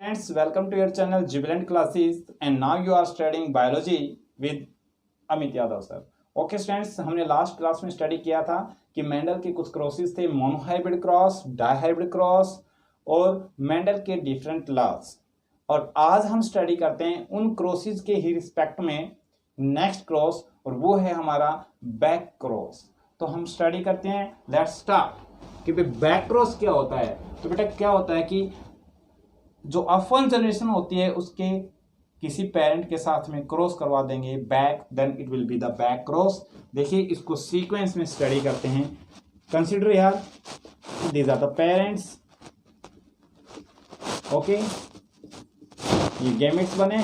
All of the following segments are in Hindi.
Friends, welcome to your channel Jubilant Classes and now you are studying biology with Amit Yadav sir. Okay students, हमने लास्ट क्लास में स्टडी किया था कि मेंडल के कुछ क्रॉसेस थे, मोनोहाइब्रिड क्रॉस, डाइहाइब्रिड क्रॉस और मेंडल के डिफरेंट लॉज। और आज हम स्टडी करते हैं उन क्रॉसेस के ही रिस्पेक्ट में नेक्स्ट क्रॉस, और वो है हमारा बैक क्रॉस। तो हम स्टडी करते हैं, लेट्स स्टार्ट। कि बैक क्रॉस क्या होता है? तो बेटा क्या होता है कि जो अफन जनरेशन होती है उसके किसी पेरेंट के साथ में क्रॉस करवा देंगे back, then it will be the back cross. देखिए इसको सीक्वेंस में स्टडी करते हैं। कंसीडर यार, these are the parents. Okay, ये गैमेट्स बने,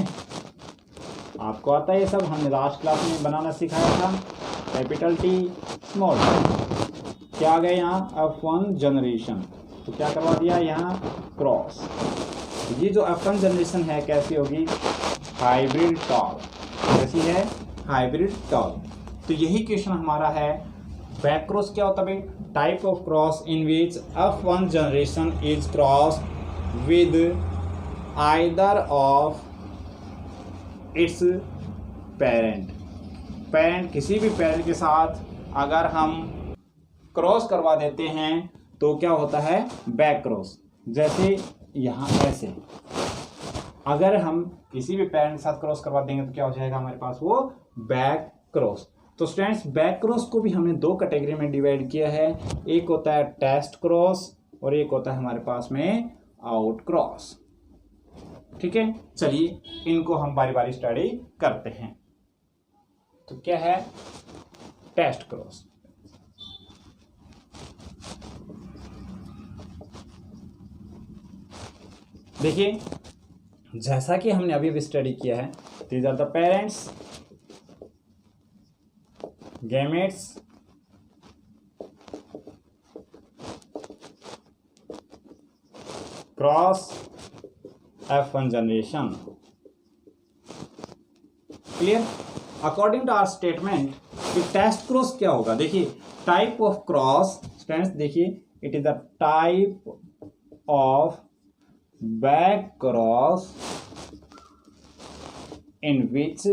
आपको आता है ये सब, हमने लास्ट क्लास में बनाना सिखाया था। Capital T, small T. क्या आ गया यहाँ? F1 generation. तो क्या करवा दिया यहाँ? क्रॉस। ये जो F1 जनरेशन है कैसी होगी? Hybrid tall. कैसी है? Hybrid tall. तो यही क्वेश्चन हमारा है। बैक क्रॉस क्या होता है? Type of cross in which F1 generation is cross with either of its parent. Parent, किसी भी पेरेंट के साथ अगर हम क्रॉस करवा देते हैं तो क्या होता है? Back cross. जैसे यहाँ ऐसे, अगर हम किसी भी पेरेंट के साथ क्रॉस करवा देंगे तो क्या हो जाएगा हमारे पास? वो बैक क्रॉस। तो स्टूडेंट्स, बैक क्रॉस को भी हमने दो कैटेगरी में डिवाइड किया है। एक होता है टेस्ट क्रॉस और एक होता है हमारे पास में आउट क्रॉस। ठीक है, चलिए इनको हम बारी बारी स्टडी करते हैं। तो क्या है? Test cross. देखिए जैसा कि हमने अभी भी स्टडी किया है, these are the parents, gametes, cross, F1 generation. Clear? According to our statement कि टेस्ट क्रॉस क्या होगा? देखिए टाइप ऑफ क्रॉस, स्टूडेंट्स देखिए, it is the type of back cross in which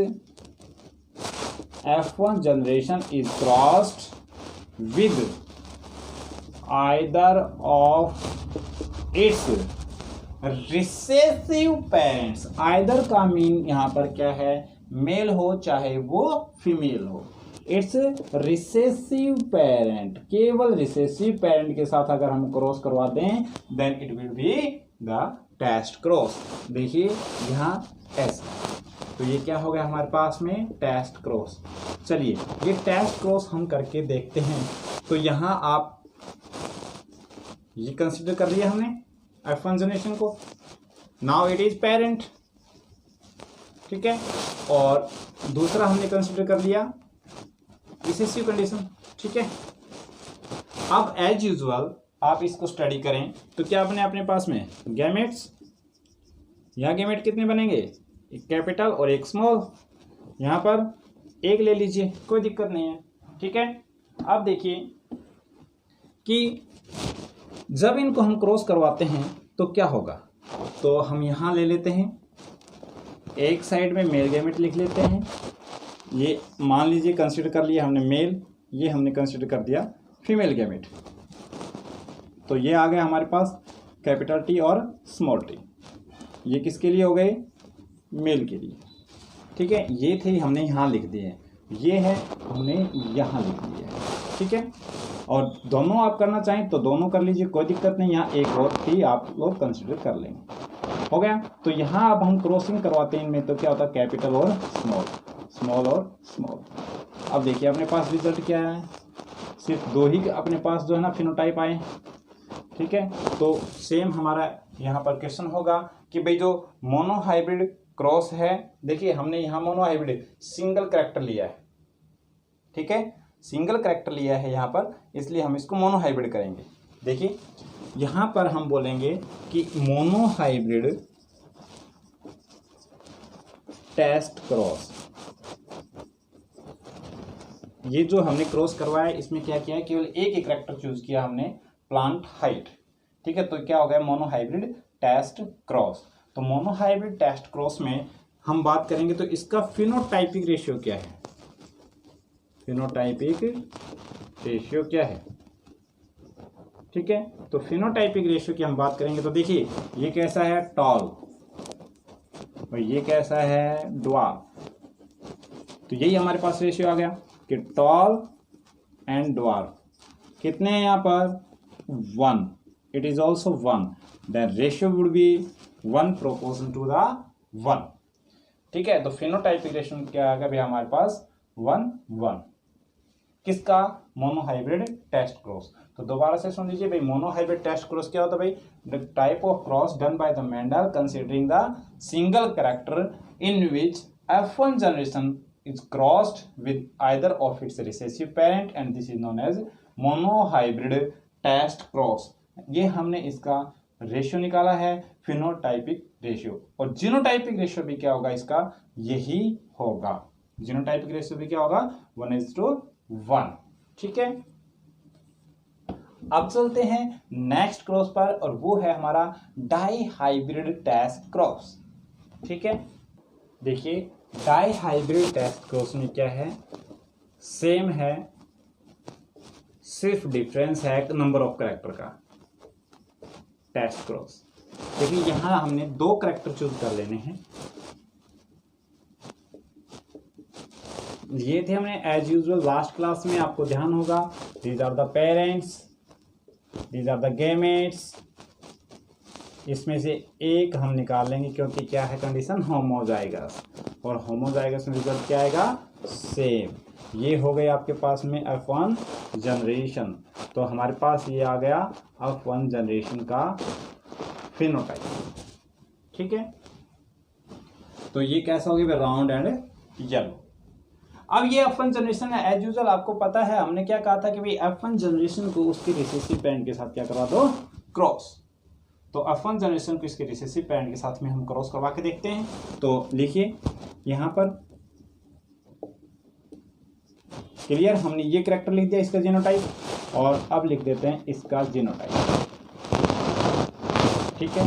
F1 generation is crossed with either of its recessive parents। either का मीन यहाँ पर क्या है? मेल हो चाहे वो फीमेल हो। इट्स रिसेसिव पेरेंट, केवल रिसेसिव पेरेंट के साथ अगर हम क्रॉस करवा दें then it will be the test cross. देखिए यहाँ ऐसा, तो ये क्या हो गया हमारे पास में? Test cross. चलिए ये टेस्ट क्रॉस हम करके देखते हैं। तो यहाँ आप ये कंसीडर कर लिया हमने F1 जनरेशन को, नाउ इट इज पेरेंट। ठीक है, और दूसरा हमने कंसीडर कर लिया रिसेसिव कंडीशन। ठीक है, अब एज यूजुअल आप इसको स्टडी करें तो क्या बने अपने पास में? गैमेट्स। यहाँ गैमेट कितने बनेंगे? एक कैपिटल और एक स्मॉल। यहाँ पर एक ले लीजिए, कोई दिक्कत नहीं है। ठीक है, अब देखिए कि जब इनको हम क्रॉस करवाते हैं तो क्या होगा। तो हम यहाँ ले लेते हैं, एक साइड में मेल गैमेट लिख लेते हैं। ये मान लीजिए कंसीडर कर लिया हमने मेल, ये हमने कंसीडर कर दिया फीमेल गैमेट। तो ये आ गया हमारे पास कैपिटल टी और स्मॉल टी। ये किसके लिए हो गए? मेल के लिए। ठीक है, ये थे हमने यहाँ लिख दिए, ये है हमने यहाँ लिख दिए। ठीक है, और दोनों आप करना चाहें तो दोनों कर लीजिए, कोई दिक्कत नहीं। यहाँ एक और टी आप लोग कंसिडर कर लेंगे। हो गया। तो यहाँ अब हम क्रॉसिंग करवाते हैं इनमें, तो क्या होता है? कैपिटल और स्मॉल, स्मॉल और स्मॉल। अब देखिए अपने पास रिजल्ट क्या है? सिर्फ दो ही अपने पास जो है ना फिनोटाइप आए। ठीक है, तो सेम हमारा यहाँ पर क्वेश्चन होगा कि भाई जो मोनोहाइब्रिड क्रॉस है, देखिए हमने यहाँ मोनोहाइब्रिड सिंगल कैरेक्टर लिया है। ठीक है, सिंगल कैरेक्टर लिया है यहाँ पर, इसलिए हम इसको मोनोहाइब्रिड करेंगे। देखिए यहाँ पर हम बोलेंगे कि मोनोहाइब्रिड टेस्ट क्रॉस। ये जो हमने क्रॉस करवाया इसमें क्या किया है? केवल एक ही कैरेक्टर चूज किया हमने, प्लांट हाइट। ठीक है, तो क्या हो गया? Monohybrid test cross. तो मोनोहाइब्रिड टेस्ट क्रॉस में हम बात करेंगे तो इसका फिनोटाइपिक रेशियो क्या है, फिनोटाइपिक रेशियो क्या है, ठीक है। तो फिनोटाइपिक रेशियो की हम बात करेंगे तो देखिए ये कैसा है टॉल और ये कैसा है ड्वार्फ, तो यही हमारे पास रेशियो आ गया कि टॉल एंड ड्वार्फ कितने हैं यहाँ पर 1, it is also 1, the ratio would be 1 proportion to the 1, ठीक है। तो फिनोटाइपिक रेशियो क्या आ गया भैया हमारे पास 1 1, किसका मोनोहाइब्रिड टेस्ट क्रॉस। तो दोबारा से सुन लीजिए भाई, मोनोहाइब्रिड टेस्ट क्रॉस क्या होता है भाई, the type of cross done by the Mendel considering the single character in which F1 generation is crossed with either of its recessive parent and this is known as monohybrid test cross। ये हमने इसका रेशियो निकाला है फिनोटाइपिक रेशियो, और जीनोटाइपिक रेशियो भी क्या होगा इसका यही होगा, जीनोटाइपिक रेशियो भी क्या होगा 1:1, ठीक है। अब चलते हैं नेक्स्ट क्रॉस पर और वो है हमारा डाइहाइब्रिड टेस्ट क्रॉस, ठीक है। देखिए डाइहाइब्रिड टेस्ट क्रॉस में क्या है, सेम है, सिर्फ डिफरेंस है नंबर ऑफ कैरेक्टर का। टेस्ट क्रॉस देखिए यहां हमने 2 कैरेक्टर चूज कर लेने हैं, ये थे हमने एज यूजुअल लास्ट क्लास में, आपको ध्यान होगा these are the parents, these are the gametes, इसमें से एक हम निकाल लेंगे क्योंकि क्या है कंडीशन होमोजाइगस, और होमोजाइगस में रिजल्ट क्या आएगा सेम। ये हो गई आपके पास में F1 जनरेशन, तो हमारे पास ये आ गया F1 जनरेशन का फिनोटाइप, ठीक है। तो ये कैसा हो गया राउंड एंड येलो। अब ये F1 जनरेशन है, एज यूजुअल आपको पता है हमने क्या कहा था कि भाई F1 जनरेशन को उसके रिसेसिव पेरेंट के साथ क्या करवा दो क्रॉस, तो F1 जनरेशन को इसके रिसेसिव पेरेंट के साथ में हम क्रॉस करवा के देखते हैं। तो लिखिए यहां पर क्लियर, हमने ये कैरेक्टर लिख दिया इसका जीनोटाइप, और अब लिख देते हैं इसका जीनोटाइप, ठीक है।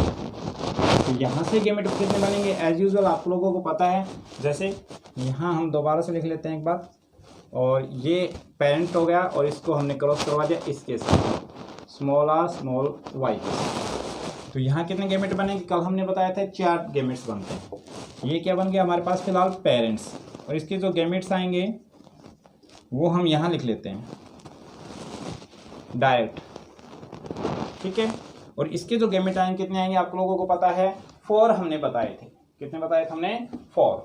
तो यहां से गेमेट कितने बनेंगे एज यूजुअल आप लोगों को पता है, जैसे यहां हम दोबारा से लिख लेते हैं एक बार, और ये पेरेंट हो गया और इसको हमने क्रॉस करवा दिया इसके साथ स्मॉल r स्मॉल y, तो यहाँ कितने गेमेट बनेंगे, कल हमने बताया था 4 गेमेट्स बनते हैं। ये क्या बन गया हमारे पास फिलहाल पेरेंट्स, और इसके जो गेमेट्स आएंगे वो हम यहाँ लिख लेते हैं डायरेक्ट, ठीक है। और इसके जो गेमेट आएंगे कितने आएंगे आप लोगों को पता है 4 हमने बताए थे, कितने बताए थे हमने 4।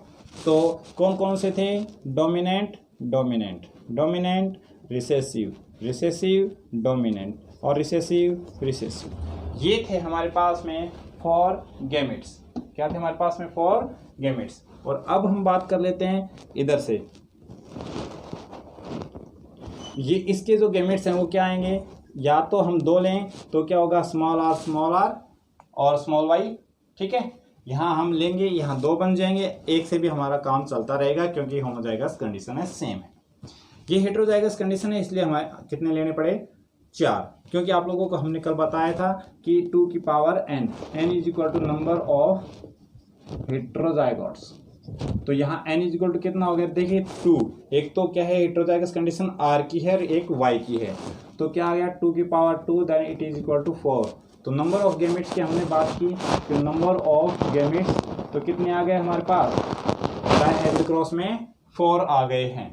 तो कौन कौन से थे, dominant dominant dominant, recessive recessive, dominant और रिसेसिव रिसेसिव, ये थे हमारे पास में 4 गेमेट्स। क्या थे हमारे पास में 4 गेमेट्स। और अब हम बात कर लेते हैं इधर से, ये इसके जो गेमेट्स हैं वो क्या आएंगे, या तो हम 2 लें तो क्या होगा स्मॉल r और स्मॉल y, ठीक है। यहाँ हम लेंगे, यहाँ 2 बन जाएंगे, एक से भी हमारा काम चलता रहेगा क्योंकि होमोजाइगस कंडीशन है सेम है। ये हेटेरोजाइगस कंडीशन है इसलिए हमारे कितने लेने पड़े 4, क्योंकि आप लोगों को हमने कल बताया था कि 2 की power n is equal to number of heterozygotes, तो यहाँ n इज इक्वल टू कितना हो गया देखिए 2, एक तो क्या है हेटेरोजाइगस कंडीशन r की है और एक y की है, तो क्या आ गया 2 की power 2 then it is equal to 4। तो नंबर ऑफ गेमेट्स की हमने बात की, तो नंबर ऑफ गेमेट्स तो कितने आ गए हमारे पास डाइहाइब्रिड क्रॉस में 4 आ गए हैं,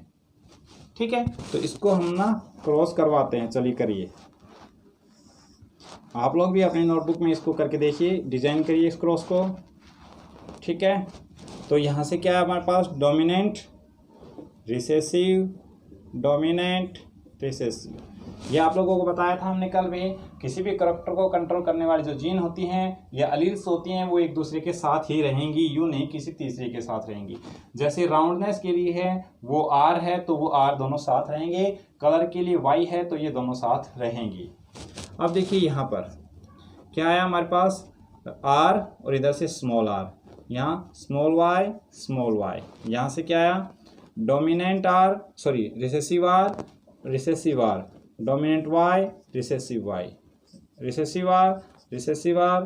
ठीक है। तो इसको हम ना क्रॉस करवाते हैं, चलिए करिए, आप लोग भी अपने नोटबुक में इसको करके देखिए, डिजाइन करिए इस क्रॉस को, ठीक है। तो यहाँ से क्या है हमारे पास डोमिनेंट रिसेसिव डोमिनेंट रिसेसिव, ये आप लोगों को बताया था हमने कल भी, किसी भी कैरेक्टर को कंट्रोल करने वाली जो जीन होती हैं या अलील्स होती हैं वो एक दूसरे के साथ ही रहेंगी, यूँ नहीं किसी तीसरे के साथ रहेंगी। जैसे राउंडनेस के लिए है वो R है तो वो R दोनों साथ रहेंगे, कलर के लिए Y है तो ये दोनों साथ रहेंगी। अब देखिए यहाँ पर क्या आया हमारे पास R और इधर से स्मॉल r, यहाँ स्मॉल y, यहाँ से क्या आया dominant r sorry recessive r, dominant y, recessive y, recessive r,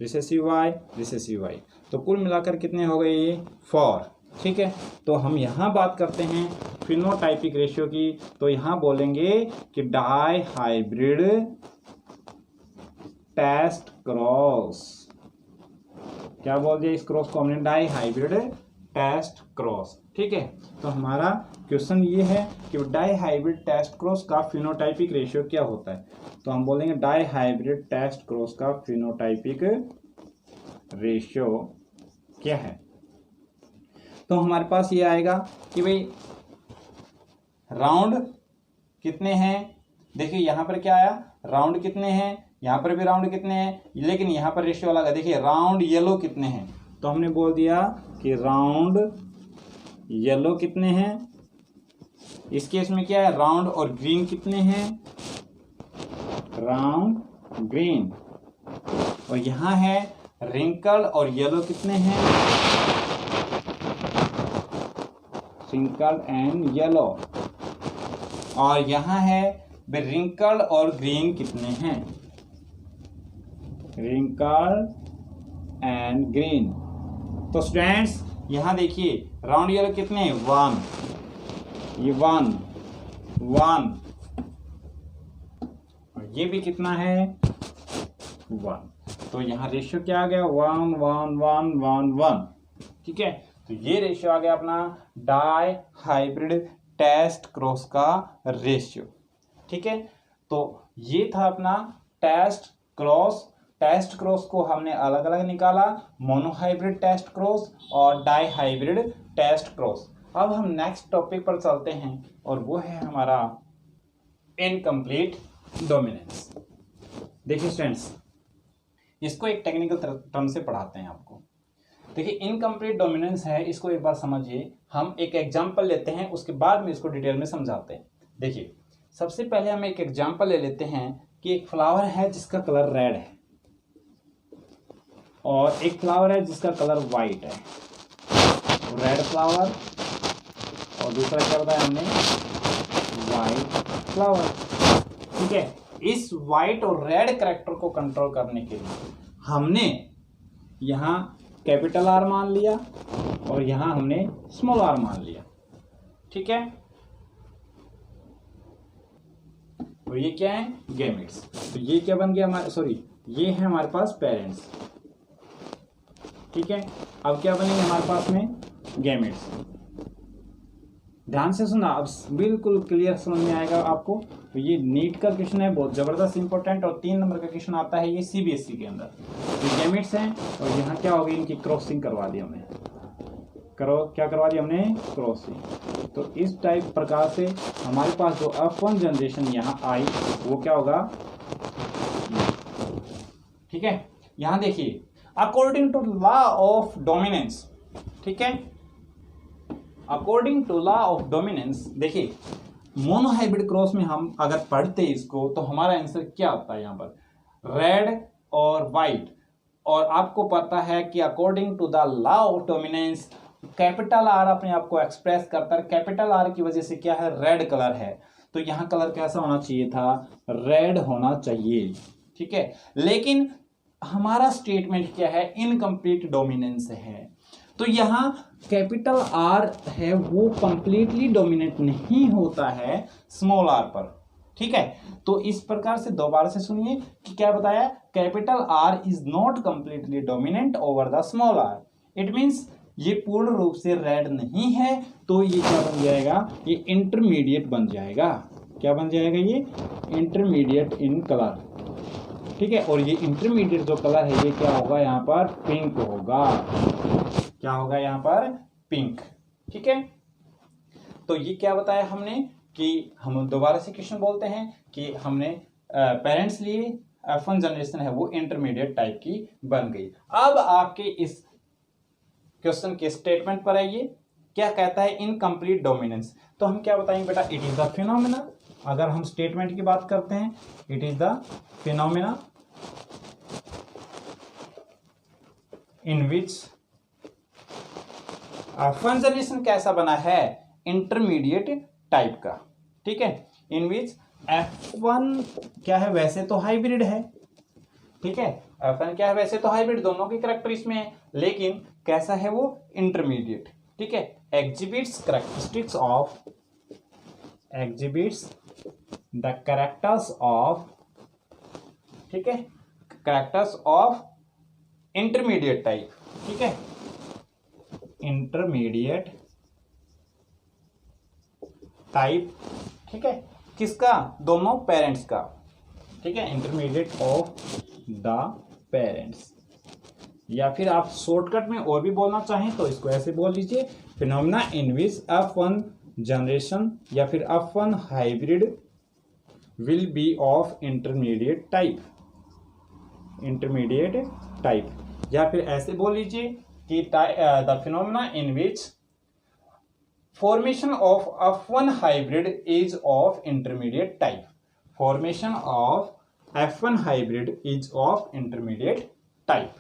recessive Y, recessive Y. तो कुल मिलाकर कितने हो गए ये 4। ठीक है, तो हम यहाँ बात करते हैं फिनोटाइपिक रेशियो की, तो यहाँ बोलेंगे कि डाई हाइब्रिड टेस्ट क्रॉस, क्या बोल दिया इस क्रॉस को हमने, डाई हाइब्रिड टेस्ट क्रॉस। ठीक है, तो हमारा क्वेश्चन ये है कि डाई हाइब्रिड टेस्ट क्रॉस का फिनोटाइपिक रेशियो क्या होता है, तो हम बोलेंगे डाई हाइब्रिड टेस्ट क्रॉस का फिनोटाइपिक रेशियो क्या है। तो हमारे पास ये आएगा कि भाई राउंड कितने हैं, देखिए यहाँ पर क्या आया, राउंड कितने हैं, यहाँ पर भी राउंड कितने हैं, लेकिन यहाँ पर रेशियो अलग है। देखिए राउंड येलो कितने हैं, तो हमने बोल दिया कि राउंड येलो कितने हैं। इस केस में क्या है, राउंड और ग्रीन कितने हैं, राउंड ग्रीन। और यहाँ है रिंकल और येलो कितने हैं, रिंकल एंड येलो। और यहाँ है रिंकल और ग्रीन कितने हैं, रिंकल एंड ग्रीन। तो स्टूडेंट्स यहाँ देखिए राउंड येलो कितने हैं, 1, ये 1 1, और ये भी कितना है 1। तो यहाँ रेशियो क्या आ गया, 1 1 1 1 1। ठीक है, तो ये रेशियो आ गया अपना डाई हाइब्रिड टेस्ट क्रॉस का रेशियो। ठीक है, तो ये था अपना टेस्ट क्रॉस। टेस्ट क्रॉस को हमने अलग अलग निकाला, मोनोहाइब्रिड टेस्ट क्रॉस और डाई हाइब्रिड टेस्ट क्रॉस। अब हम नेक्स्ट टॉपिक पर चलते हैं और वो है हमारा इनकम्प्लीट डोमिनेंस। देखिए स्टूडेंट्स, इसको एक टेक्निकल टर्म से पढ़ाते हैं आपको। देखिए इनकम्प्लीट डोमिनेंस है, इसको एक बार समझिए। हम एक एग्जांपल लेते हैं, उसके बाद में इसको डिटेल में समझाते हैं। देखिए सबसे पहले हम एक एग्जांपल ले लेते हैं कि एक फ्लावर है जिसका कलर रेड है और एक फ्लावर है जिसका कलर वाइट है। रेड फ्लावर और दूसरा क्या बताया हमने, वाइट फ्लावर। ठीक है, इस वाइट और रेड कैरेक्टर को कंट्रोल करने के लिए हमने यहाँ कैपिटल आर मान लिया और यहाँ हमने स्मॉल आर मान लिया। ठीक है, तो ये क्या है, गैमेट्स। तो ये क्या बन गया हमारे, सॉरी ये है हमारे पास पेरेंट्स। ठीक है, अब क्या बनेंगे हमारे पास में, गैमेट्स। ध्यान से सुना, अब बिल्कुल क्लियर समझ में आएगा आपको। तो ये नीट का क्वेश्चन है, बहुत जबरदस्त इंपॉर्टेंट, और 3 नंबर का क्वेश्चन आता है ये सीबीएसई के अंदर। ये गैमेट्स हैं और यहाँ क्या हो गई, इनकी क्रॉसिंग करवा दी हमने। क्या करवा दी हमने, क्रॉसिंग। तो इस टाइप प्रकार से हमारे पास जो F1 जनरेशन यहाँ आई वो क्या होगा। ठीक है, यहाँ देखिए according to law of dominance. ठीक है, according to law of dominance, देखिए मोनोहाइब्रिड क्रॉस में हम अगर पढ़ते इसको तो हमारा आंसर क्या आता है, यहाँ पर रेड और वाइट। और आपको पता है कि according to the law of dominance capital R अपने आप को एक्सप्रेस करता है। कैपिटल आर की वजह से क्या है, रेड कलर है, तो यहाँ कलर कैसा होना चाहिए था, रेड होना चाहिए। ठीक है, लेकिन हमारा स्टेटमेंट क्या है, इनकम्प्लीट डोमिनेंस है। तो यहाँ कैपिटल आर है वो कंप्लीटली डोमिनेट नहीं होता है स्मॉल आर पर। ठीक है, तो इस प्रकार से दोबारा से सुनिए कि क्या बताया, capital R is not completely dominant over the small R. इट मीन्स ये पूर्ण रूप से रेड नहीं है, तो ये क्या बन जाएगा, ये इंटरमीडिएट बन जाएगा। क्या बन जाएगा, ये इंटरमीडिएट इन कलर। ठीक है, और ये इंटरमीडिएट जो कलर है ये क्या होगा, यहाँ पर पिंक होगा। क्या होगा, यहाँ पर पिंक। ठीक है, तो ये क्या बताया हमने कि हम दोबारा से क्वेश्चन बोलते हैं कि हमने पेरेंट्स लिए F1 जनरेशन है वो इंटरमीडिएट टाइप की बन गई। अब आपके इस क्वेश्चन के स्टेटमेंट पर आइए, क्या कहता है, इनकम्प्लीट डोमिनेंस। तो हम क्या बताएंगे बेटा, इट इज द फिनोमेना। अगर हम स्टेटमेंट की बात करते हैं, it is the phenomena in which F1 generation कैसा बना है, इंटरमीडिएट टाइप का। ठीक है, इन विच F1 क्या है, वैसे तो हाइब्रिड है, ठीक है। FN क्या है, वैसे तो हाइब्रिड दोनों के कैरेक्टर इसमें है, लेकिन कैसा है वो, इंटरमीडिएट। ठीक है, एग्जिबिट्स द कैरेक्टर्स ऑफ, ठीक है, कैरेक्टर्स ऑफ इंटरमीडिएट टाइप। ठीक है, इंटरमीडिएट टाइप। ठीक है, किसका, दोनों पेरेंट्स का। ठीक है, इंटरमीडिएट ऑफ द पेरेंट्स, या फिर आप शॉर्टकट में और भी बोलना चाहें तो इसको ऐसे बोल लीजिए, फिनोमेना इन विच F1 जनरेशन या फिर F1 hybrid will be of intermediate type, या फिर ऐसे बोल लीजिए कि the phenomena in which formation of F1 hybrid is of intermediate type, formation of F1 hybrid is of intermediate type.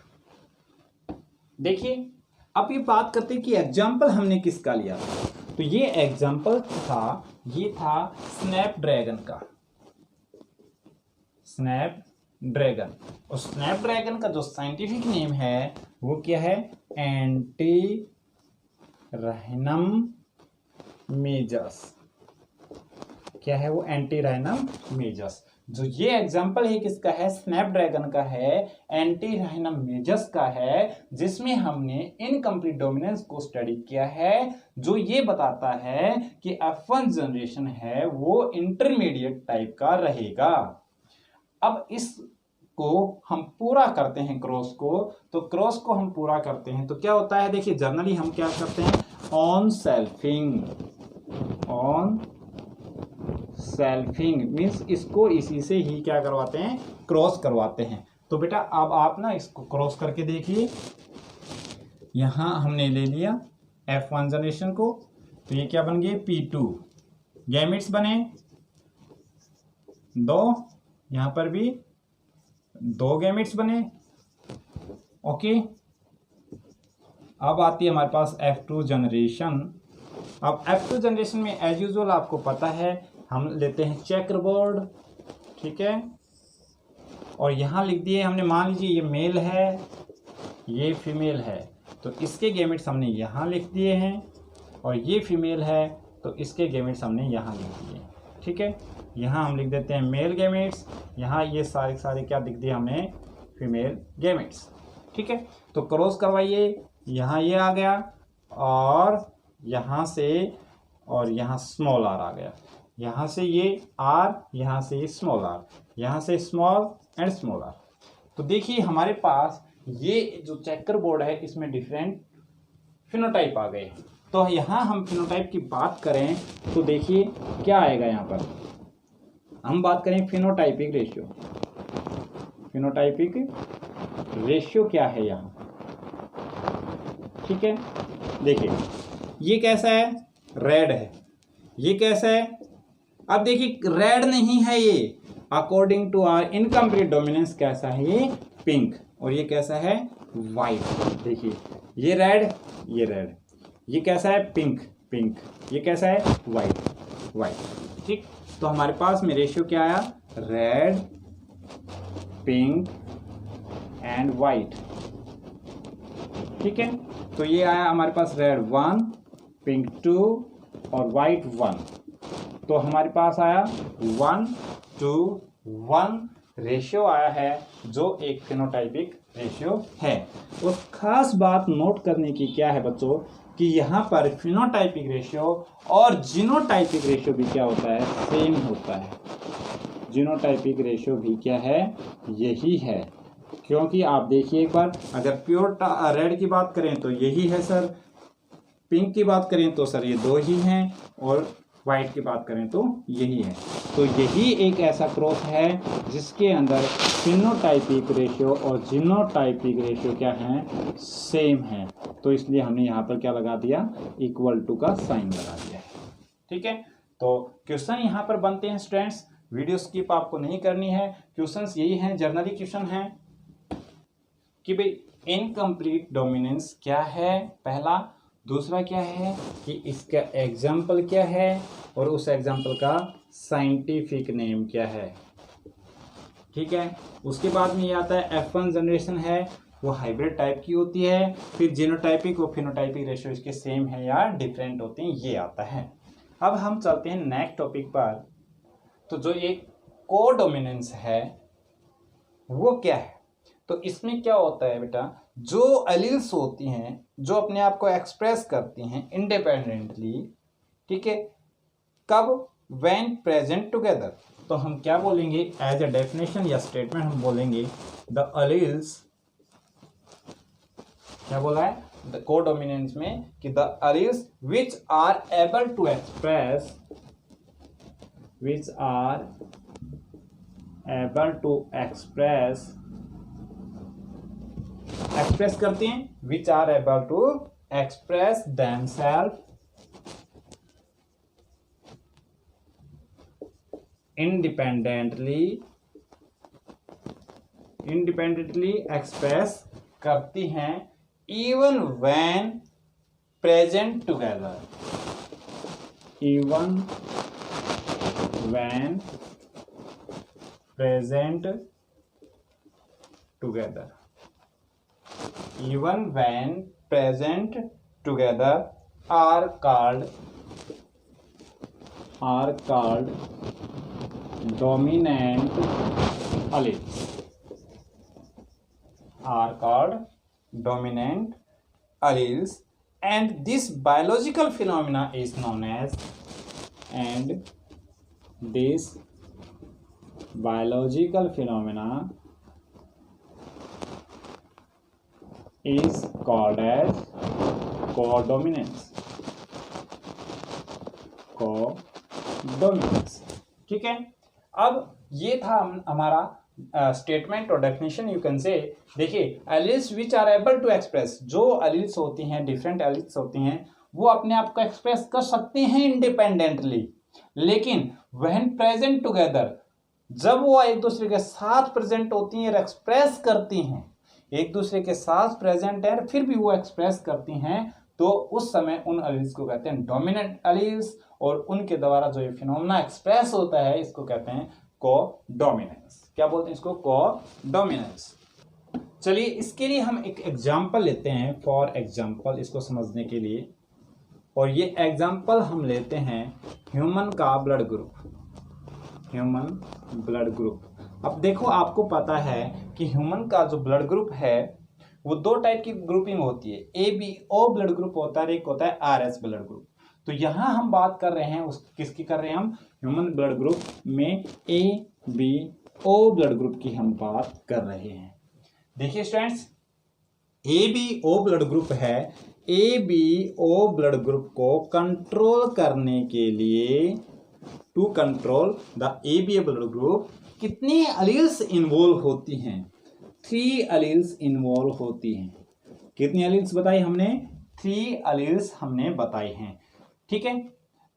देखिए, अब ये बात करते हैं कि एग्जाम्पल हमने किसका लिया था। तो ये एग्जाम्पल था, ये था स्नैपड्रैगन का, स्नैपड्रैगन। और स्नैपड्रैगन का जो साइंटिफिक नेम है वो क्या है, एंटीराइनम मेजस। क्या है वो, एंटीराइनम मेजस। जो ये एग्जाम्पल है किसका है, स्नैपड्रैगन का है, एंटीराइनम मेजस का है, जिसमें हमने इनकम्प्लीट डोमिनेंस को स्टडी किया है, जो ये बताता है कि F1 जनरेशन है वो इंटरमीडिएट टाइप का रहेगा। अब इसको हम पूरा करते हैं, क्रॉस को, तो क्रॉस को हम पूरा करते हैं तो क्या होता है, देखिए जनरली हम क्या करते हैं, ऑन सेल्फिंग मीन्स इसको इसी से ही क्या करवाते हैं, क्रॉस करवाते हैं। तो बेटा अब आप ना इसको क्रॉस करके देखिए, यहां हमने ले लिया F1 जनरेशन को, तो ये क्या बन गए, P2 गैमेट्स बने 2, यहां पर भी 2 गैमेट्स बने। ओके, अब आती है हमारे पास F2 जनरेशन। अब F2 जनरेशन में एज यूजुअल आपको पता है हम लेते हैं चेकर बोर्ड। ठीक है, और यहां लिख दिए हमने, मान लीजिए ये मेल है ये फीमेल है, तो इसके गैमेट्स हमने यहां लिख दिए हैं, और ये फीमेल है तो इसके गैमेट्स हमने यहां लिख दिए। ठीक है, यहां हम लिख देते हैं मेल गैमेट्स, यहां ये सारे क्या लिख दिए हमने, फीमेल गैमेट्स। ठीक है, तो क्रॉस करवाइए, यहाँ ये आ गया, और यहाँ से, और यहाँ स्मॉल आर आ गया, यहाँ से ये आर, यहाँ से ये स्मॉल आर, यहाँ से स्मॉल एंड स्मॉल आर। तो देखिए हमारे पास ये जो चेकर बोर्ड है इसमें डिफरेंट फिनोटाइप आ गए। तो यहाँ हम फिनोटाइप की बात करें तो देखिए क्या आएगा, यहाँ पर हम बात करें फिनोटाइपिक रेशियो। फिनोटाइपिक रेशियो क्या है यहाँ, ठीक है, देखिए ये कैसा है, रेड है, ये कैसा है, अब देखिए रेड नहीं है ये, according to our incomplete dominance कैसा है ये, पिंक, और ये कैसा है, वाइट। देखिए ये रेड, ये रेड, ये कैसा है, पिंक पिंक, ये कैसा है, वाइट वाइट। ठीक, तो हमारे पास में रेशियो क्या आया, रेड पिंक एंड वाइट। ठीक है, तो ये आया हमारे पास रेड 1, पिंक 2 और वाइट 1। तो हमारे पास आया 1:1 रेशियो आया है, जो एक फिनोटाइपिक रेशियो है। और खास बात नोट करने की क्या है बच्चों, कि यहाँ पर फिनोटाइपिक रेशियो और जीनोटाइपिक रेशियो भी क्या होता है, सेम होता है। जीनोटाइपिक रेशियो भी क्या है, यही है। क्योंकि आप देखिए एक बार, अगर प्योर रेड की बात करें तो यही है सर, पिंक की बात करें तो सर ये 2 ही हैं, और वाइट की बात करें तो यही है। तो यही एक ऐसा क्रॉस है जिसके अंदर फिनोटाइपिक रेशियो और जीनोटाइपिक रेशियो क्या हैं, सेम है। तो इसलिए हमने यहाँ पर क्या लगा दिया, इक्वल टू का साइन लगा दिया है। ठीक है, तो क्वेश्चन यहाँ पर बनते हैं स्टूडेंट्स, वीडियो स्किप आपको नहीं करनी है। क्वेश्चंस यही हैं, जर्नली क्वेश्चन हैं कि भाई इनकम्प्लीट डोमिनेंस क्या है पहला, दूसरा क्या है कि इसका एग्जाम्पल क्या है, और उस एग्जाम्पल का साइंटिफिक नेम क्या है। ठीक है। उसके बाद में ये आता है F1 जनरेशन है, वो हाइब्रिड टाइप की होती है। फिर जीनोटाइपिक और फिनोटाइपिक रेशियो इसके सेम है या डिफरेंट होते हैं, ये आता है। अब हम चलते हैं नेक्स्ट टॉपिक पर। तो जो एक कोडोमिनेंस है वो क्या है? तो इसमें क्या होता है बेटा, जो एलील्स होती हैं जो अपने आप को एक्सप्रेस करती हैं इंडिपेंडेंटली, ठीक है, कब? When present together. तो हम क्या बोलेंगे एज अ डेफिनेशन या स्टेटमेंट, हम बोलेंगे द एलील्स, क्या बोला है द कोडोमिनेंस में कि the alleles which are able to express, which are able to express करते हैं, which are able to express themselves independently express करती हैं even when present together, even when present together, even when present together are called dominant alleles, are called dominant alleles, and this biological phenomena is known as, and this biological phenomena is called as codominance, ठीक है। अब ये था हमारा स्टेटमेंट और डेफिनेशन, यू कैन से। देखिए alleles which are able to express, जो एलील्स होती हैं, डिफरेंट एलील्स होती हैं, वो अपने आप को एक्सप्रेस कर सकती हैं इंडिपेंडेंटली, लेकिन व्हेन प्रेजेंट टुगेदर, जब वो एक दूसरे के साथ प्रेजेंट होती हैं और एक्सप्रेस करती हैं, एक दूसरे के साथ प्रेजेंट है फिर भी वो एक्सप्रेस करती हैं, तो उस समय उन एलील्स को कहते हैं डोमिनेंट एलील्स, और उनके द्वारा जो ये फिनोमेना एक्सप्रेस होता है इसको कहते हैं कोडोमिनेंस। क्या बोलते हैं इसको? कोडोमिनेंस। चलिए इसके लिए हम एक एग्जांपल लेते हैं, फॉर एग्जांपल, इसको समझने के लिए। और ये एग्जांपल हम लेते हैं ह्यूमन का blood group, human blood group. अब देखो आपको पता है कि ह्यूमन का जो ब्लड ग्रुप है वो दो टाइप की ग्रुपिंग होती है, ABO ब्लड ग्रुप होता है, एक होता है RS ब्लड ग्रुप। तो यहाँ हम बात कर रहे हैं उस किसकी कर रहे हैं, हम ह्यूमन ब्लड ग्रुप में ABO ब्लड ग्रुप की हम बात कर रहे हैं। देखिए स्टूडेंट्स, ABO ब्लड ग्रुप है, ABO ब्लड ग्रुप को कंट्रोल करने के लिए, to control the ABO blood group, कितनी एलील्स इन्वॉल्व होती हैं? 3 एलील्स इन्वॉल्व होती हैं। कितनी एलील्स बताई हमने? 3 एलील्स हमने बताई हैं, ठीक है।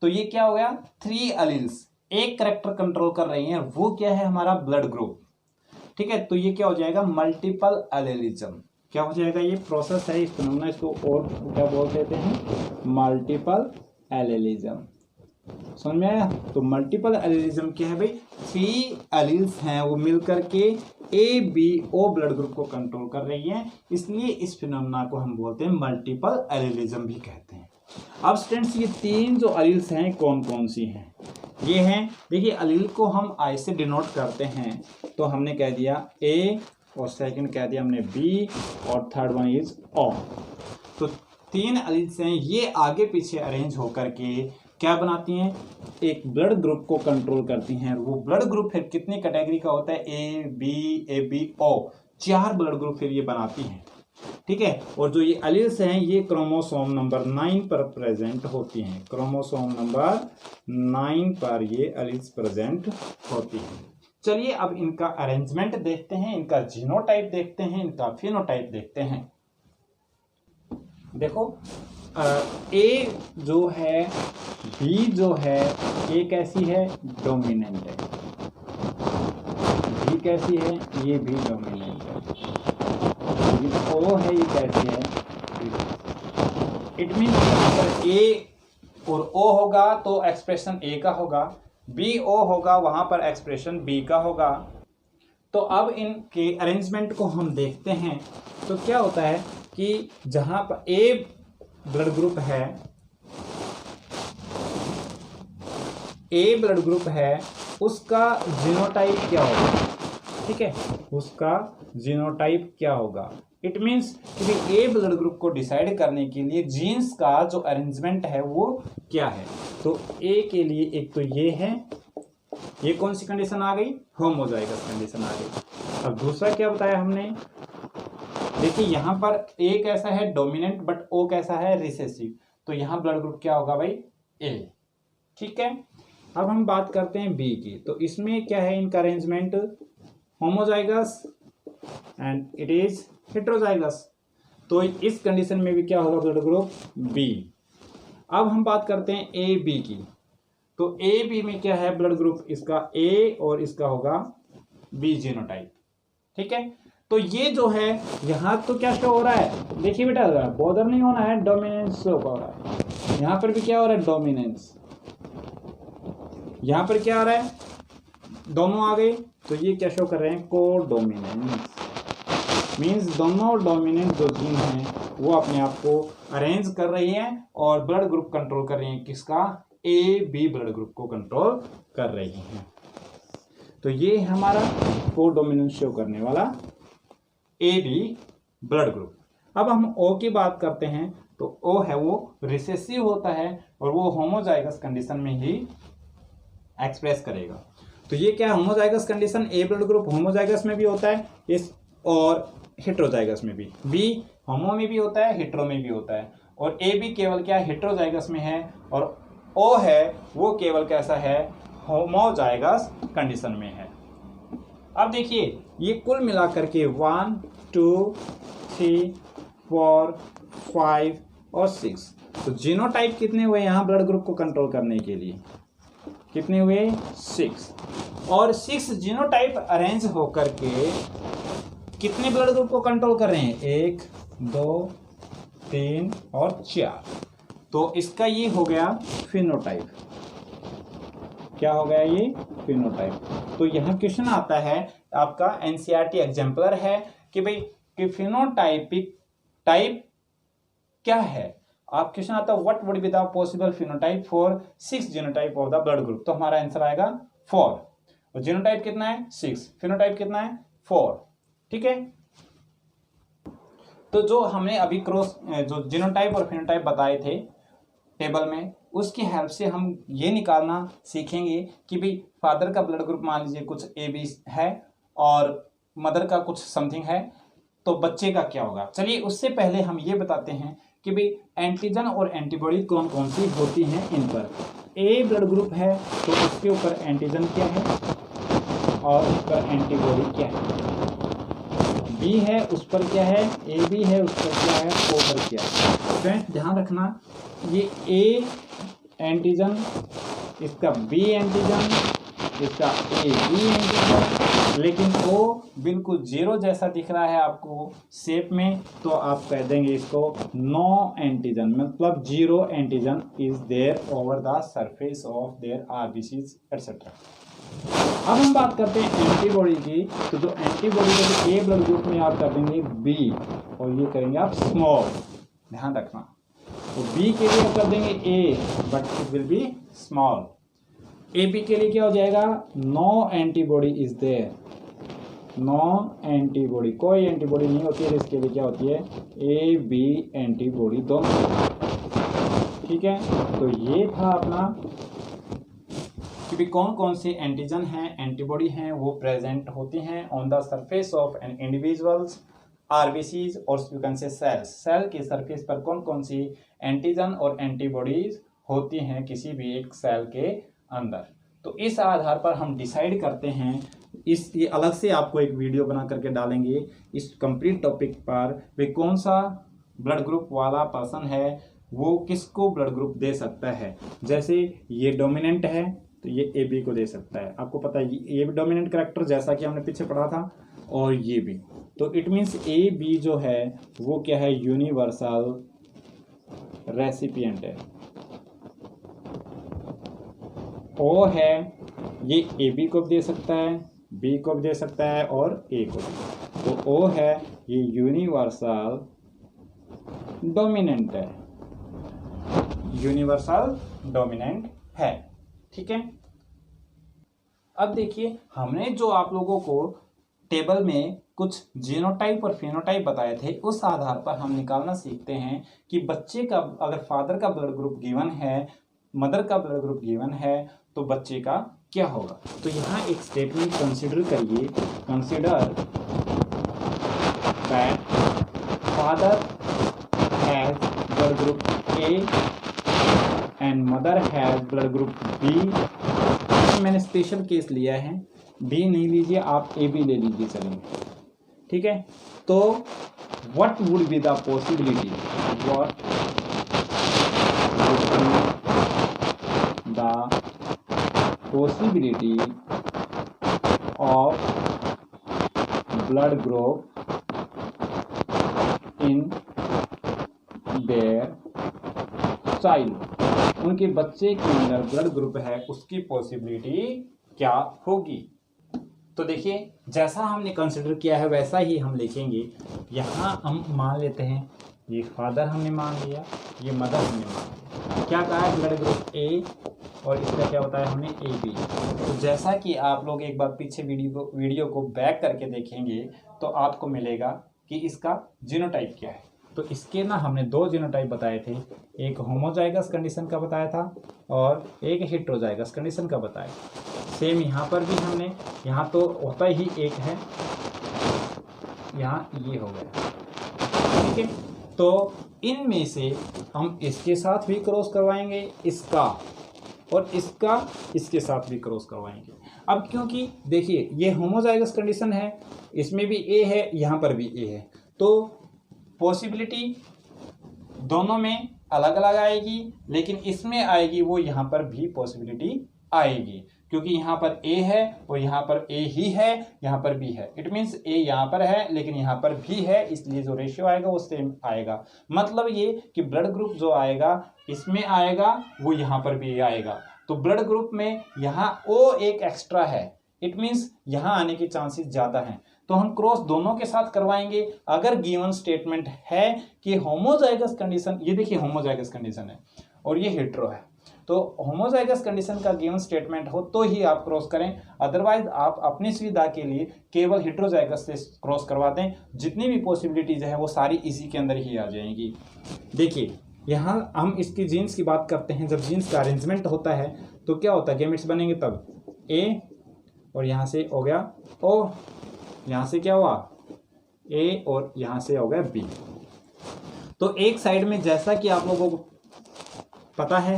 तो ये क्या हो गया, 3 एलील्स एक कैरेक्टर कंट्रोल कर रही हैं, वो क्या है हमारा ब्लड ग्रुप, ठीक है। तो ये क्या हो जाएगा, मल्टीपल एलेलिज्म। क्या हो जाएगा, ये प्रोसेस है, इस फिनोमेना, इसको और क्या बोल देते हैं, मल्टीपल एलेलिज्म। समझ में आया? तो मल्टीपल एलीलिज्म क्या है भाई, 3 एलील्स हैं वो मिलकर के ABO ब्लड ग्रुप को कंट्रोल कर रही हैं, इसलिए इस फिनोमेना को हम बोलते हैं मल्टीपल एलीलिज्म भी कहते हैं। अब स्टूडेंट्स ये 3 जो एलील्स हैं कौन कौन सी हैं? ये हैं, देखिए एलील को हम I से डिनोट करते हैं, तो हमने कह दिया A, और सेकंड कह दिया हमने B, और थर्ड वन इज O। तो 3 एलील्स हैं, ये आगे पीछे अरेंज होकर के क्या बनाती हैं, एक ब्लड ग्रुप को कंट्रोल करती हैं। वो ब्लड ग्रुप फिर कितनी कैटेगरी का होता है, ABO, 4 ब्लड ग्रुप फिर ये बनाती हैं, ठीक है। और जो ये एलील्स हैं ये क्रोमोसोम नंबर 9 पर प्रेजेंट होती हैं, क्रोमोसोम नंबर 9 पर ये एलील्स प्रेजेंट होती हैं। चलिए अब इनका अरेंजमेंट देखते हैं, इनका जीनोटाइप देखते हैं, इनका फिनोटाइप देखते हैं। देखो A जो है, B जो है, A कैसी है, डोमिनेंट है, B कैसी है, ये भी डोमिनेंट है, O है, ये कैसी है, इट मीन्स अगर A और O होगा तो एक्सप्रेशन A का होगा, B O होगा वहां पर एक्सप्रेशन B का होगा। तो अब इनके अरेंजमेंट को हम देखते हैं। तो क्या होता है कि जहां पर ए ब्लड ग्रुप है, ए ब्लड ग्रुप है, उसका जीनोटाइप क्या होगा? ठीक है, उसका जीनोटाइप क्या होगा? इट मीन्स कि ए ब्लड ग्रुप को डिसाइड करने के लिए जीन्स का जो अरेंजमेंट है वो क्या है। तो ए के लिए एक तो ये है, ये कौन सी कंडीशन आ गई? होमोजाइगस कंडीशन आ गई। अब दूसरा क्या बताया हमने? देखिए यहां पर ए कैसा है? डोमिनेंट, बट ओ कैसा है? रिसेसिव। तो यहां ब्लड ग्रुप क्या होगा भाई? ए। ठीक है, अब हम बात करते हैं बी की। तो इसमें क्या है इनका arrangement? Homozygous and it is heterozygous. तो इस कंडीशन में भी क्या होगा? Blood group B. अब हम बात करते हैं ए बी की। तो ए बी में क्या है? ब्लड ग्रुप इसका ए और इसका होगा बी जीनोटाइप। ठीक है, तो ये जो है यहां तो क्या शो हो रहा है? देखिए बेटा, बॉदर नहीं होना है, डोमिनेंस शो हो रहा है। यहां पर भी क्या हो रहा है? डोमिनेंस। यहां पर क्या आ रहा है? दोनों आ गए। तो ये क्या शो कर रहे हैं? को डोमिनेंस। मीन्स दोनों डोमिनेंट जो जीन हैं वो अपने आप को अरेंज कर रही हैं और ब्लड ग्रुप कंट्रोल कर रही हैं। किसका? ए बी ब्लड ग्रुप को कंट्रोल कर रही हैं। तो ये हमारा को डोमिनेंस शो करने वाला ए बी ब्लड ग्रुप। अब हम ओ की बात करते हैं। तो ओ है वो रिसेसिव होता है और वो होमोजाइगस कंडीशन में ही एक्सप्रेस करेगा। तो ये क्या? Homozygous condition. A blood group homozygous में भी होता है इस, और हेट्रोजाइगस में भी। बी होमो में भी होता है, हेट्रो में भी होता है। और ए बी केवल क्या? हेट्रोजाइगस में है। और ओ है वो केवल कैसा है? होमोजाइगस कंडीशन में है। अब देखिए ये कुल मिलाकर के 1 2 3 4 5 और 6। तो जीनोटाइप कितने हुए यहाँ ब्लड ग्रुप को कंट्रोल करने के लिए? कितने हुए? 6। और 6 जीनोटाइप अरेंज होकर के कितने ब्लड ग्रुप को कंट्रोल कर रहे हैं? 1 2 3 और 4। तो इसका ये हो गया फिनोटाइप। क्या हो गया ये? फिनोटाइप। तो यहाँ क्वेश्चन आता है आपका, एनसीईआरटी एग्जाम्पलर है कि भाई कि फिनोटाइपिक टाइप क्या है। आप क्वेश्चन आता है what would be the possible phenotype for 6 genotype of the blood group. तो हमारा आंसर आएगा 4। और जीनोटाइप कितना है? 6। फिनोटाइप कितना है? 4। ठीक है, तो जो हमने अभी क्रॉस जो जीनोटाइप और फिनोटाइप बताए थे टेबल में, उसकी हेल्प से हम ये निकालना सीखेंगे कि भाई फादर का ब्लड ग्रुप मान लीजिए कुछ ए बी है और मदर का कुछ समथिंग है, तो बच्चे का क्या होगा। चलिए उससे पहले हम ये बताते हैं कि भाई एंटीजन और एंटीबॉडी कौन कौन सी होती हैं इन पर। ए ब्लड ग्रुप है तो उसके ऊपर एंटीजन क्या है और उस पर एंटीबॉडी क्या है। बी है उस पर क्या है? ए बी है उस पर क्या है? ओ पर क्या है। फ्रेंड्स ध्यान रखना, ये ए एंटीजन, इसका बी एंटीजन, इसका ए बी एंटीजन, लेकिन ओ बिल्कुल जीरो जैसा दिख रहा है आपको शेप में, तो आप कह देंगे इसको नो एंटीजन, मतलब zero antigen is there over the surface of their RBCs etcetera. अब हम बात करते हैं एंटीबॉडी की। तो जो एंटीबॉडी को ए ब्लड ग्रुप में आप कर देंगे बी और ये करेंगे आप स्मॉल, ध्यान रखना। तो बी के लिए कर देंगे A but it will be small. A B के लिए क्या हो जाएगा? No antibody is there, no antibody, कोई एंटीबॉडी नहीं होती है। इसके लिए क्या होती है? ए बी एंटीबॉडी दोनों। ठीक है, तो ये था अपना कि भी कौन कौन से एंटीजन हैं, एंटीबॉडी हैं, वो प्रेजेंट होती हैं on the surface of an individuals RBCs और you can say cells. Cell की सरफेस पर कौन कौन सी एंटीजन और एंटीबॉडीज होती हैं किसी भी एक सेल के अंदर। तो इस आधार पर हम डिसाइड करते हैं। ये अलग से आपको एक वीडियो बना करके डालेंगे इस कंप्लीट टॉपिक पर, वे कौन सा ब्लड ग्रुप वाला पर्सन है वो किसको ब्लड ग्रुप दे सकता है। जैसे ये डोमिनेंट है तो ये ए बी को दे सकता है, आपको पता है ये भी डोमिनेंट कैरेक्टर जैसा कि हमने पीछे पढ़ा था, और ये भी। तो इट मीन्स ए बी जो है वो क्या है? यूनिवर्सल रेसिपिएंट है। ओ है ये ए बी को भी दे सकता है, बी को भी दे सकता है और ए को भी। तो ओ है ये यूनिवर्सल डोमिनेंट है, यूनिवर्सल डोमिनेंट है। ठीक है, अब देखिए हमने जो आप लोगों को टेबल में कुछ जीनोटाइप और फिनोटाइप बताए थे, उस आधार पर हम निकालना सीखते हैं कि बच्चे का अगर फादर का ब्लड ग्रुप गिवन है, मदर का ब्लड ग्रुप गिवन है, तो बच्चे का क्या होगा। तो यहाँ एक स्टेटमेंट कंसीडर करिए, consider that father has blood group A and mother has blood group B. मैंने स्पेशल केस लिया है, बी नहीं लीजिए आप, ए बी ले लीजिए चलेंगे। ठीक है, तो what would be the possibility, what the possibility of blood group in their child, उनके बच्चे के अंदर ब्लड ग्रुप है उसकी पॉसिबिलिटी क्या होगी। तो देखिए जैसा हमने कंसिडर किया है वैसा ही हम लिखेंगे। यहाँ हम मान लेते हैं ये फादर हमने मान लिया, ये मदर हमने मान लिया। क्या कहा है, ब्लड ग्रुप ए और इसका क्या होता है, हमने ए बी। तो जैसा कि आप लोग एक बार पीछे वीडियो को बैक करके देखेंगे तो आपको मिलेगा कि इसका जीनोटाइप क्या है। तो इसके ना हमने दो जीनोटाइप बताए थे, एक होमोजाइगस कंडीशन का बताया था और एक हेटेरोजाइगस कंडीशन का बताया। सेम यहाँ पर भी हमने, यहाँ तो होता ही एक है, यहाँ ये हो गया। ठीक है, तो इनमें से हम इसके साथ भी क्रॉस करवाएंगे, इसका और इसका इसके साथ भी क्रॉस करवाएंगे। अब क्योंकि देखिए ये होमोजाइगस कंडीशन है, इसमें भी ए है, यहाँ पर भी ए है, तो पॉसिबिलिटी दोनों में अलग अलग आएगी, लेकिन इसमें आएगी वो यहाँ पर भी पॉसिबिलिटी आएगी, क्योंकि यहाँ पर ए है और यहाँ पर ए ही है, यहाँ पर भी है। इट मीन्स ए यहाँ पर है लेकिन यहाँ पर भी है, इसलिए जो रेशियो आएगा वो सेम आएगा। मतलब ये कि ब्लड ग्रुप जो आएगा इसमें आएगा वो यहाँ पर भी आएगा। तो ब्लड ग्रुप में यहाँ ओ एक एक्स्ट्रा है, इट मीन्स यहाँ आने के चांसेस ज़्यादा हैं। तो हम क्रॉस दोनों के साथ करवाएंगे। अगर गिवन स्टेटमेंट है कि होमोजाइगस कंडीशन, ये देखिए होमोजाइगस कंडीशन है और ये हेटेरो है, तो होमोजाइगस कंडीशन का गिवन स्टेटमेंट हो तो ही आप क्रॉस करें, अदरवाइज आप अपनी सुविधा के लिए केवल हेटेरोजाइगस से क्रॉस करवा दें। जितनी भी पॉसिबिलिटीज है वो सारी इसी के अंदर ही आ जाएंगी। देखिए यहाँ हम इसकी जीन्स की बात करते हैं, जब जीन्स का अरेंजमेंट होता है तो क्या होता है, गैमेट्स बनेंगे तब ए और यहाँ से हो गया ओ, यहाँ से क्या हुआ ए और यहाँ से हो गया बी। तो एक साइड में जैसा कि आप लोगों को पता है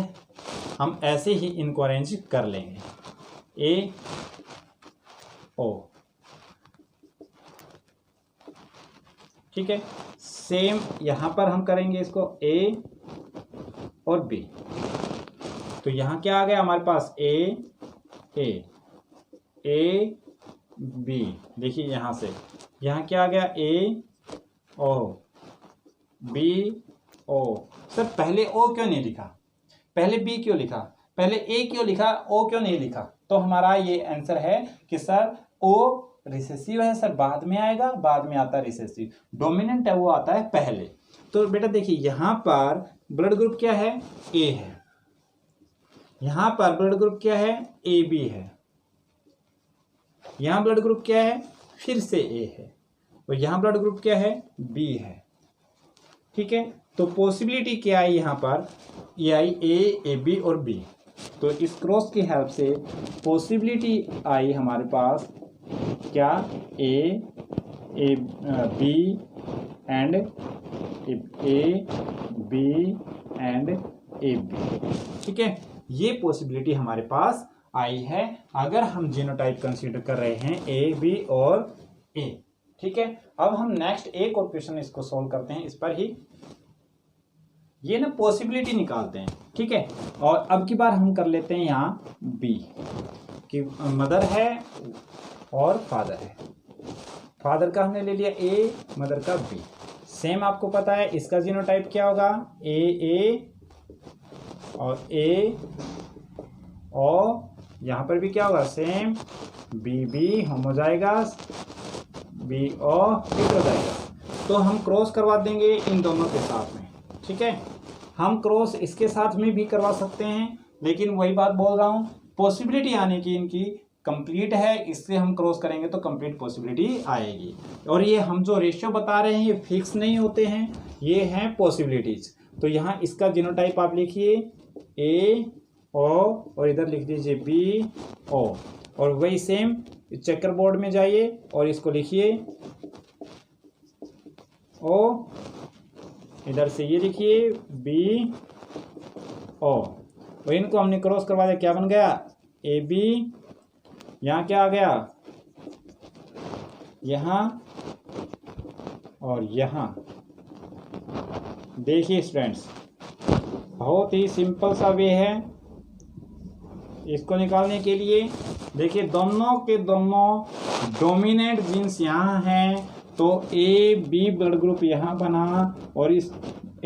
हम ऐसे ही इनको अरेंज कर लेंगे, ए ओ। ठीक है, सेम यहाँ पर हम करेंगे इसको ए और बी। तो यहाँ क्या आ गया हमारे पास, ए बी। देखिए यहाँ से यहाँ क्या आ गया, ए ओ बी ओ। सर पहले ओ क्यों नहीं लिखा, पहले बी क्यों लिखा, पहले ए क्यों लिखा, ओ क्यों नहीं लिखा। तो हमारा ये आंसर है कि सर ओ रिसेसिव है, सर बाद में आएगा, बाद में आता है रिसेसिव, डोमिनेंट है वो आता है पहले। तो बेटा देखिए यहाँ पर ब्लड ग्रुप क्या है, ए है, यहाँ पर ब्लड ग्रुप क्या है, ए बी है, यहाँ ब्लड ग्रुप क्या है, फिर से ए है, और यहाँ ब्लड ग्रुप क्या है, बी है। ठीक है, तो पॉसिबिलिटी क्या आई यहाँ पर, ये आई ए बी और बी। तो इस क्रॉस की हेल्प से पॉसिबिलिटी आई हमारे पास क्या, A B and A B and A B. ठीक है, ये पॉसिबिलिटी हमारे पास आई है अगर हम जीनोटाइप कंसीडर कर रहे हैं ए बी और ए। ठीक है, अब हम नेक्स्ट एक और क्वेश्चन इसको सॉल्व करते हैं, इस पर ही ये ना पॉसिबिलिटी निकालते हैं। ठीक है, और अब की बार हम कर लेते हैं यहाँ बी कि मदर है और फादर है। फादर का हमने ले लिया ए, मदर का बी। सेम आपको पता है इसका जीनोटाइप क्या होगा, ए और ए यहाँ पर भी क्या होगा, same B B homozygous, B O heterozygous. तो हम क्रॉस करवा देंगे इन दोनों के साथ में, ठीक है। हम क्रॉस इसके साथ में भी करवा सकते हैं, लेकिन वही बात बोल रहा हूँ, पॉसिबिलिटी आने की इनकी कंप्लीट है, इससे हम क्रॉस करेंगे तो कंप्लीट पॉसिबिलिटी आएगी। और ये हम जो रेशियो बता रहे हैं ये फिक्स नहीं होते हैं, ये हैं पॉसिबिलिटीज। तो यहाँ इसका जीनोटाइप आप लिखिए ए ओ और इधर लिख दीजिए बी ओ, और वही सेम चेकर बोर्ड में जाइए और इसको लिखिए ओ, इधर से ये लिखिए बी ओ, और इनको हमने क्रॉस करवा दिया, क्या बन गया ए बी, यहाँ क्या आ गया, यहाँ और यहाँ। देखिए स्टूडेंट्स, बहुत ही सिंपल सा वे है इसको निकालने के लिए। देखिए दोनों के दोनों डोमिनेंट जीन्स यहाँ हैं, तो ए बी ब्लड ग्रुप यहाँ बना, और इस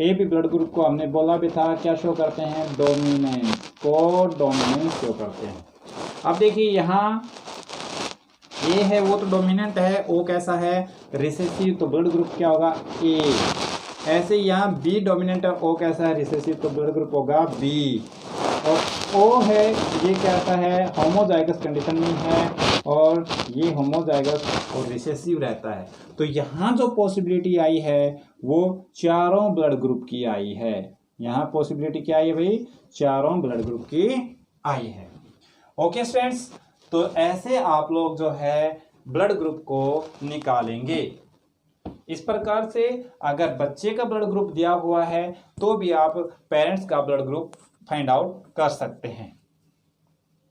ए बी ब्लड ग्रुप को हमने बोला भी था क्या शो करते हैं, डोमिनेंस, को डोमिनेंस शो करते हैं। अब देखिए यहाँ ए है वो तो डोमिनेंट है, ओ कैसा है, रिसेसिव, तो ब्लड ग्रुप क्या होगा ए। ऐसे यहाँ बी डोमिनेंट है, ओ कैसा है, रिसेसिव, तो ब्लड ग्रुप होगा बी। और ओ है ये कैसा है, होमोजाइगस कंडीशन में है, और ये होमोजाइगस और रिसेसिव रहता है। तो यहाँ जो पॉसिबिलिटी आई है वो चारों ब्लड ग्रुप की आई है। यहाँ पॉसिबिलिटी क्या आई है भाई, चारों ब्लड ग्रुप की आई है। ओके स्टूडेंट्स, तो ऐसे आप लोग जो है ब्लड ग्रुप को निकालेंगे। इस प्रकार से अगर बच्चे का ब्लड ग्रुप दिया हुआ है तो भी आप पेरेंट्स का ब्लड ग्रुप फाइंड आउट कर सकते हैं,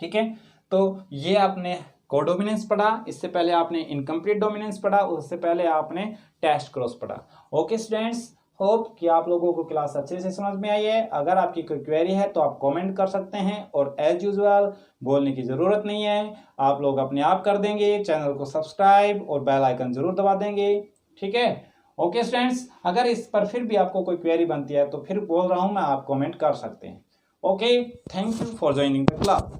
ठीक है। तो ये आपने कोडोमिनेंस पढ़ा, इससे पहले आपने इनकम्प्लीट डोमिनेंस पढ़ा, उससे पहले आपने टेस्ट क्रॉस पढ़ा। ओके स्टूडेंट्स, होप कि आप लोगों को क्लास अच्छे से समझ में आई है। अगर आपकी कोई क्वेरी है तो आप कमेंट कर सकते हैं, और एज यूजुअल बोलने की ज़रूरत नहीं है, आप लोग अपने आप कर देंगे। चैनल को सब्सक्राइब और बेल आइकन जरूर दबा देंगे, ठीक है। ओके स्टूडेंट्स, अगर इस पर फिर भी आपको कोई क्वेरी बनती है तो फिर बोल रहा हूँ मैं, आप कमेंट कर सकते हैं। Okay, thank you for joining the class.